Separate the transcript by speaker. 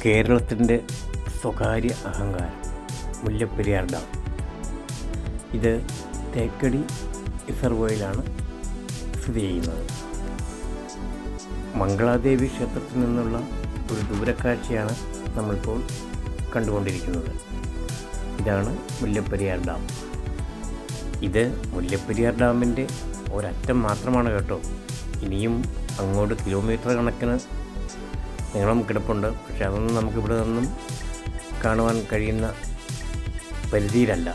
Speaker 1: കേരളത്തിൻ്റെ സ്വകാര്യ അഹങ്കാരം മുല്ലപ്പെരിയാർ ഡാം. ഇത് തേക്കടി റിസർവോയിലാണ് സ്ഥിതി ചെയ്യുന്നത്. മംഗളാദേവി ക്ഷേത്രത്തിൽ നിന്നുള്ള ഒരു ദൂരക്കാഴ്ചയാണ് നമ്മളിപ്പോൾ കണ്ടുകൊണ്ടിരിക്കുന്നത്. ഇതാണ് മുല്ലപ്പെരിയാർ ഡാം. ഇത് മുല്ലപ്പെരിയാർ ഡാമിൻ്റെ ഒരറ്റം മാത്രമാണ് കേട്ടോ. ഇനിയും അങ്ങോട്ട് കിലോമീറ്റർ കണക്കിന് നീളം കിടപ്പുണ്ട്. പക്ഷെ അതൊന്നും നമുക്കിവിടെ നിന്നും കാണുവാൻ കഴിയുന്ന പരിധിയിലല്ല.